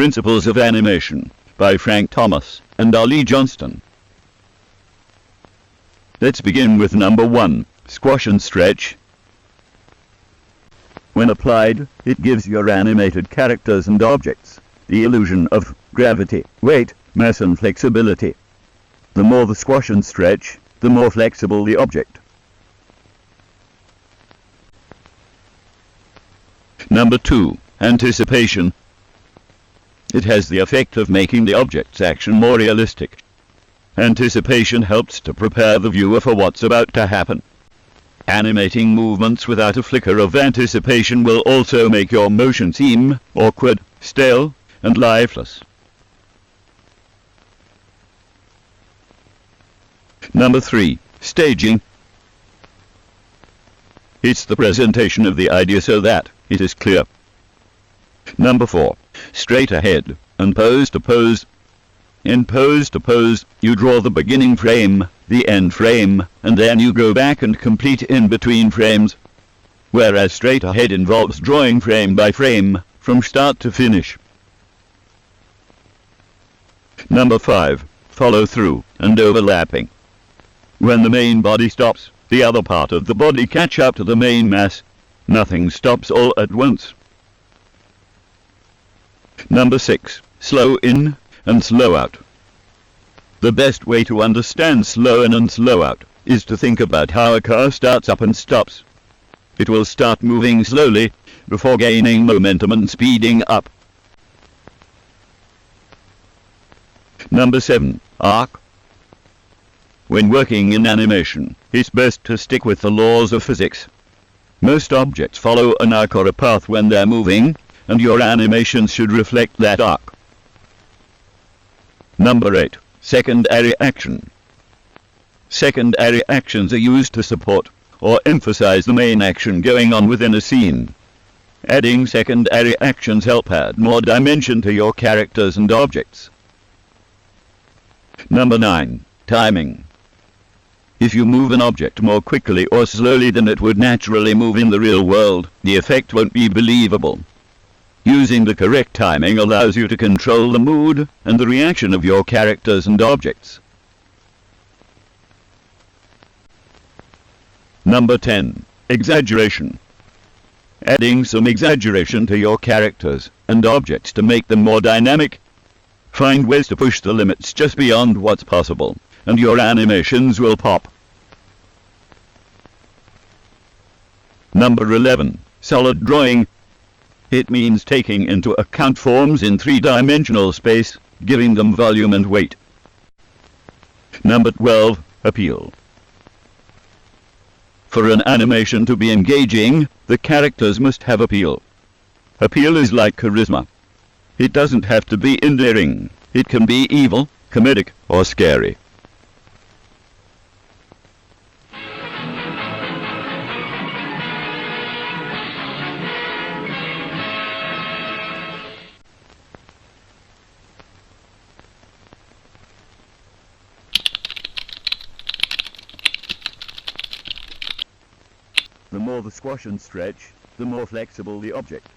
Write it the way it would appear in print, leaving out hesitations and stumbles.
Principles of Animation by Frank Thomas and Ollie Johnston. Let's begin with number 1, squash and stretch. When applied, it gives your animated characters and objects the illusion of gravity, weight, mass and flexibility. The more the squash and stretch, the more flexible the object. Number 2, anticipation. It has the effect of making the object's action more realistic. Anticipation helps to prepare the viewer for what's about to happen. Animating movements without a flicker of anticipation will also make your motion seem awkward, stale, and lifeless. Number 3, staging. It's the presentation of the idea so that it is clear. Number 4, straight ahead and pose to pose. In pose to pose, you draw the beginning frame, the end frame, and then you go back and complete in between frames. Whereas straight ahead involves drawing frame by frame, from start to finish. Number 5, follow through and overlapping. When the main body stops, the other part of the body catch up to the main mass. Nothing stops all at once. Number 6, slow in and slow out. The best way to understand slow in and slow out is to think about how a car starts up and stops. It will start moving slowly before gaining momentum and speeding up. Number 7, arc. When working in animation, it's best to stick with the laws of physics. Most objects follow an arc or a path when they're moving, and your animations should reflect that arc. Number 8, secondary action. Secondary actions are used to support or emphasize the main action going on within a scene. Adding secondary actions help add more dimension to your characters and objects. Number 9, timing. If you move an object more quickly or slowly than it would naturally move in the real world, the effect won't be believable. Using the correct timing allows you to control the mood and the reaction of your characters and objects. Number 10, exaggeration. Adding some exaggeration to your characters and objects to make them more dynamic. Find ways to push the limits just beyond what's possible, and your animations will pop. Number 11, solid drawing. It means taking into account forms in three-dimensional space, giving them volume and weight. Number 12, appeal. For an animation to be engaging, the characters must have appeal. Appeal is like charisma. It doesn't have to be endearing. It can be evil, comedic, or scary. The more the squash and stretch, the more flexible the object.